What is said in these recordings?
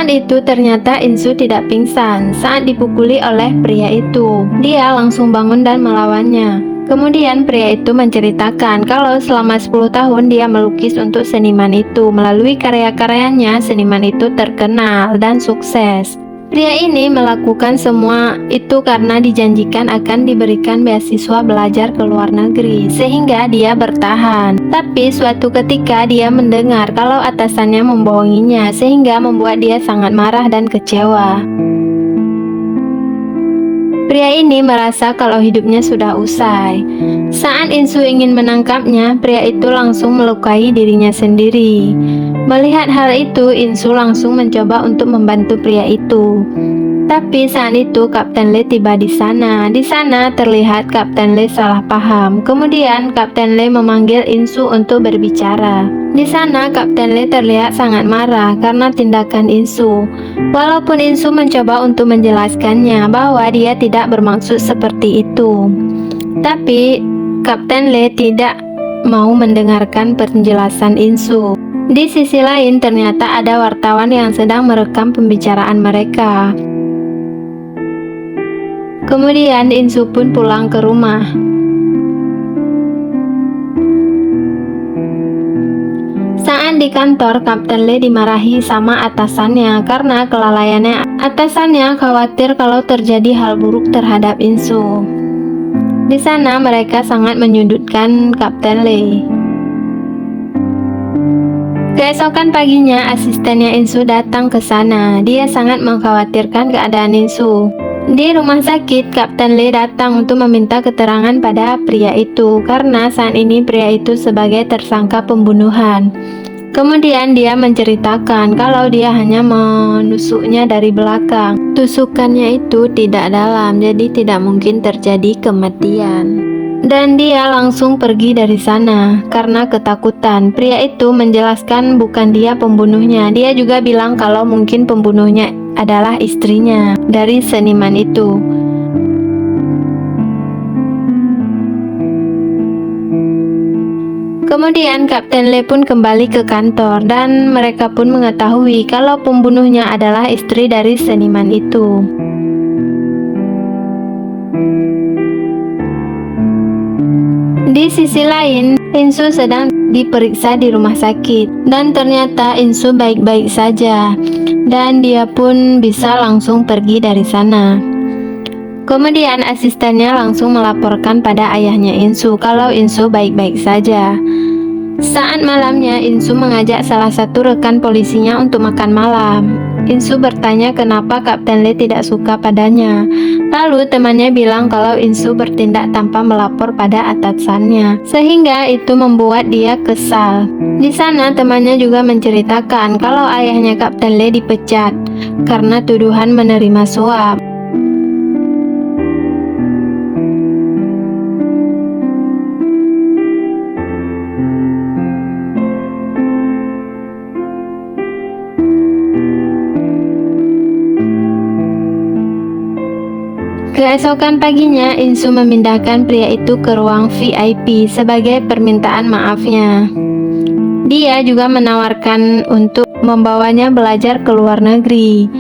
Saat itu ternyata Insu tidak pingsan saat dipukuli oleh pria itu. Dia langsung bangun dan melawannya. Kemudian pria itu menceritakan kalau selama 10 tahun dia melukis untuk seniman itu. Melalui karya-karyanya, seniman itu terkenal dan sukses. Pria ini melakukan semua itu karena dijanjikan akan diberikan beasiswa belajar ke luar negeri, sehingga dia bertahan. Tapi suatu ketika dia mendengar kalau atasannya membohonginya, sehingga membuat dia sangat marah dan kecewa. Pria ini merasa kalau hidupnya sudah usai. Saat Insu ingin menangkapnya, pria itu langsung melukai dirinya sendiri. Melihat hal itu, Insu langsung mencoba untuk membantu pria itu. Tapi saat itu Kapten Lee tiba di sana. Di sana terlihat Kapten Lee salah paham. Kemudian Kapten Lee memanggil Insu untuk berbicara. Di sana Kapten Lee terlihat sangat marah karena tindakan Insu. Walaupun Insu mencoba untuk menjelaskannya bahwa dia tidak bermaksud seperti itu, tapi Kapten Lee tidak mau mendengarkan penjelasan Insu. Di sisi lain, ternyata ada wartawan yang sedang merekam pembicaraan mereka. Kemudian Insu pun pulang ke rumah. Saat di kantor, Kapten Lee dimarahi sama atasannya karena kelalaiannya. Atasannya khawatir kalau terjadi hal buruk terhadap Insu. Di sana mereka sangat menyudutkan Kapten Lee. Keesokan paginya, asistennya Insu datang ke sana. Dia sangat mengkhawatirkan keadaan Insu. Di rumah sakit, Kapten Lee datang untuk meminta keterangan pada pria itu karena saat ini pria itu sebagai tersangka pembunuhan. Kemudian dia menceritakan kalau dia hanya menusuknya dari belakang. Tusukannya itu tidak dalam, jadi tidak mungkin terjadi kematian. Dan dia langsung pergi dari sana karena ketakutan. Pria itu menjelaskan bukan dia pembunuhnya. Dia juga bilang kalau mungkin pembunuhnya adalah istrinya dari seniman itu. Kemudian Kapten Lee pun kembali ke kantor dan mereka pun mengetahui kalau pembunuhnya adalah istri dari seniman itu. Di sisi lain, Insu sedang diperiksa di rumah sakit dan ternyata Insu baik-baik saja dan dia pun bisa langsung pergi dari sana. Kemudian asistennya langsung melaporkan pada ayahnya Insu kalau Insu baik-baik saja. Saat malamnya, Insu mengajak salah satu rekan polisinya untuk makan malam. Insu bertanya kenapa Kapten Lee tidak suka padanya. Lalu temannya bilang kalau Insu bertindak tanpa melapor pada atasannya, sehingga itu membuat dia kesal. Di sana temannya juga menceritakan kalau ayahnya Kapten Lee dipecat karena tuduhan menerima suap. Keesokan paginya, Insu memindahkan pria itu ke ruang VIP sebagai permintaan maafnya. Dia juga menawarkan untuk membawanya belajar ke luar negeri.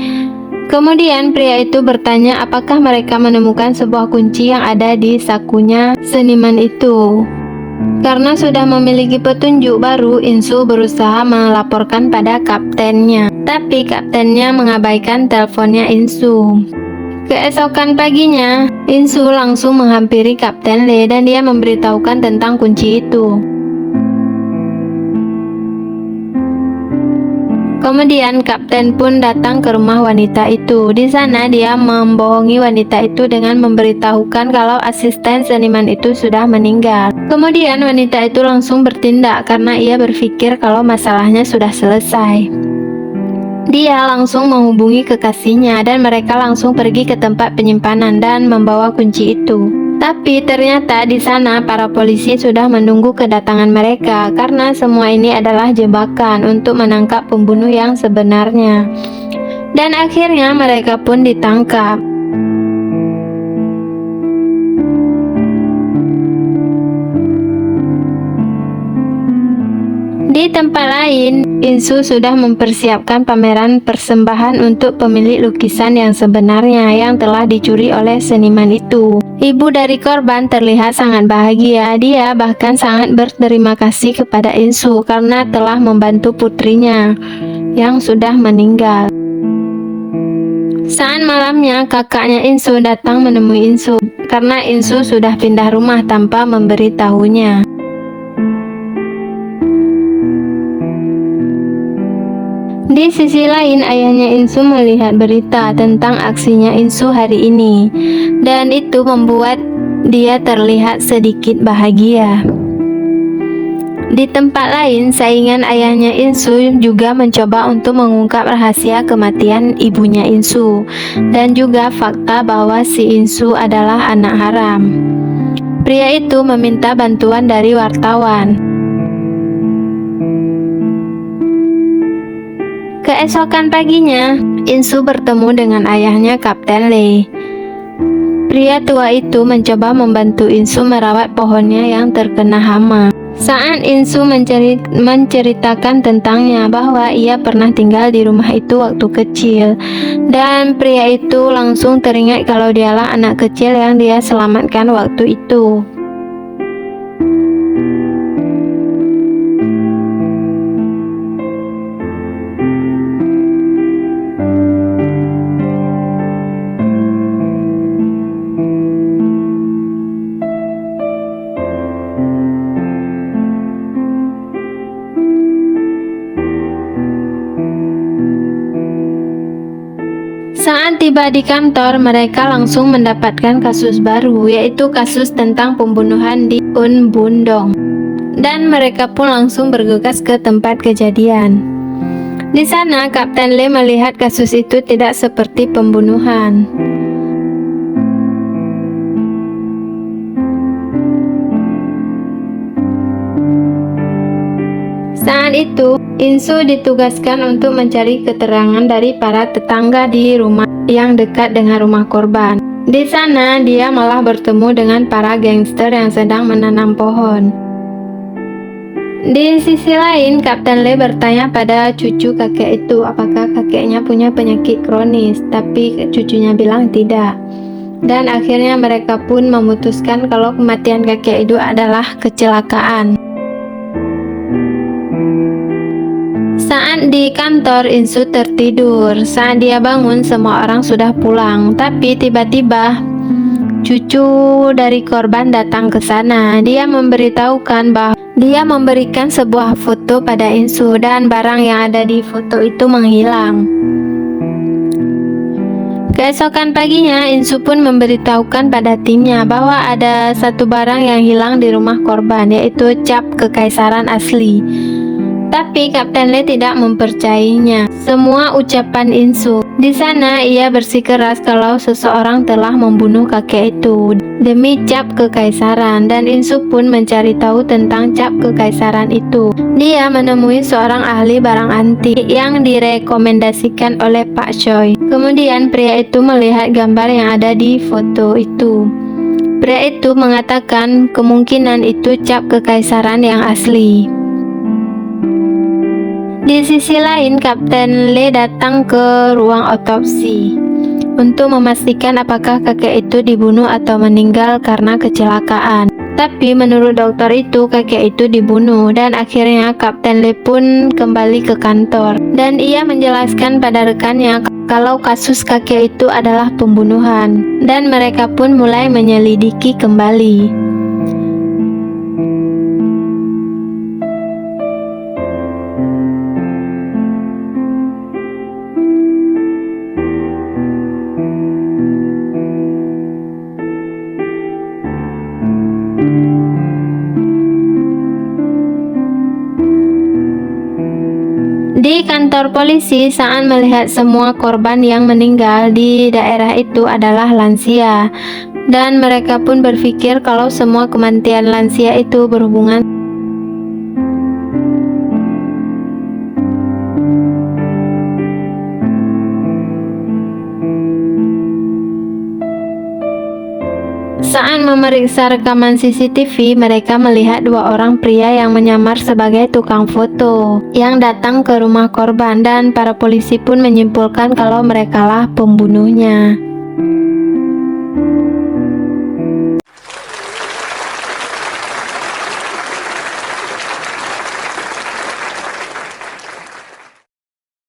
Kemudian pria itu bertanya apakah mereka menemukan sebuah kunci yang ada di sakunya seniman itu. Karena sudah memiliki petunjuk baru, Insu berusaha melaporkan pada kaptennya. Tapi kaptennya mengabaikan teleponnya Insu. Keesokan paginya, Insu langsung menghampiri Kapten Lee dan dia memberitahukan tentang kunci itu. Kemudian kapten pun datang ke rumah wanita itu. Di sana dia membohongi wanita itu dengan memberitahukan kalau asisten seniman itu sudah meninggal. Kemudian wanita itu langsung bertindak karena ia berpikir kalau masalahnya sudah selesai. Dia langsung menghubungi kekasihnya dan mereka langsung pergi ke tempat penyimpanan dan membawa kunci itu. Tapi ternyata di sana para polisi sudah menunggu kedatangan mereka karena semua ini adalah jebakan untuk menangkap pembunuh yang sebenarnya. Dan akhirnya mereka pun ditangkap. Di tempat lain, Insu sudah mempersiapkan pameran persembahan untuk pemilik lukisan yang sebenarnya yang telah dicuri oleh seniman itu. Ibu dari korban terlihat sangat bahagia. Dia bahkan sangat berterima kasih kepada Insu karena telah membantu putrinya yang sudah meninggal. Saat malamnya, kakaknya Insu datang menemui Insu karena Insu sudah pindah rumah tanpa memberitahunya. Di sisi lain, ayahnya Insu melihat berita tentang aksinya Insu hari ini, dan itu membuat dia terlihat sedikit bahagia. Di tempat lain, saingan ayahnya Insu juga mencoba untuk mengungkap rahasia kematian ibunya Insu, dan juga fakta bahwa si Insu adalah anak haram. Pria itu meminta bantuan dari wartawan. Keesokan paginya, Insu bertemu dengan ayahnya Kapten Lee. Pria tua itu mencoba membantu Insu merawat pohonnya yang terkena hama. Saat Insu menceritakan tentangnya bahwa ia pernah tinggal di rumah itu waktu kecil, dan pria itu langsung teringat kalau dialah anak kecil yang dia selamatkan waktu itu. Saat tiba di kantor, mereka langsung mendapatkan kasus baru, yaitu kasus tentang pembunuhan di Un Bundong. Dan mereka pun langsung bergegas ke tempat kejadian. Di sana, Kapten Lee melihat kasus itu tidak seperti pembunuhan. Saat itu, Insu ditugaskan untuk mencari keterangan dari para tetangga di rumah yang dekat dengan rumah korban. Di sana, dia malah bertemu dengan para gangster yang sedang menanam pohon. Di sisi lain, Kapten Lee bertanya pada cucu kakek itu apakah kakeknya punya penyakit kronis, tapi cucunya bilang tidak. Dan akhirnya mereka pun memutuskan kalau kematian kakek itu adalah kecelakaan. Saat di kantor, Insu tertidur. Saat dia bangun, semua orang sudah pulang. Tapi tiba-tiba, cucu dari korban datang ke sana. Dia memberitahukan bahwa dia memberikan sebuah foto pada Insu dan barang yang ada di foto itu menghilang. Keesokan paginya, Insu pun memberitahukan pada timnya bahwa ada satu barang yang hilang di rumah korban, yaitu cap kekaisaran asli. Tapi Kapten Lee tidak mempercayainya semua ucapan Insu. Di sana ia bersikeras kalau seseorang telah membunuh kakek itu demi cap kekaisaran, dan Insu pun mencari tahu tentang cap kekaisaran itu. Dia menemui seorang ahli barang antik yang direkomendasikan oleh Pak Choi. Kemudian pria itu melihat gambar yang ada di foto itu. Pria itu mengatakan kemungkinan itu cap kekaisaran yang asli. Di sisi lain, Kapten Lee datang ke ruang otopsi untuk memastikan apakah kakek itu dibunuh atau meninggal karena kecelakaan. Tapi menurut dokter itu, kakek itu dibunuh, dan akhirnya Kapten Lee pun kembali ke kantor. Dan ia menjelaskan pada rekannya kalau kasus kakek itu adalah pembunuhan, dan mereka pun mulai menyelidiki kembali. Di kantor polisi, saat melihat semua korban yang meninggal di daerah itu adalah lansia, dan mereka pun berpikir kalau semua kematian lansia itu berhubungan. Saat memeriksa rekaman CCTV, mereka melihat dua orang pria yang menyamar sebagai tukang foto yang datang ke rumah korban, dan para polisi pun menyimpulkan kalau merekalah pembunuhnya.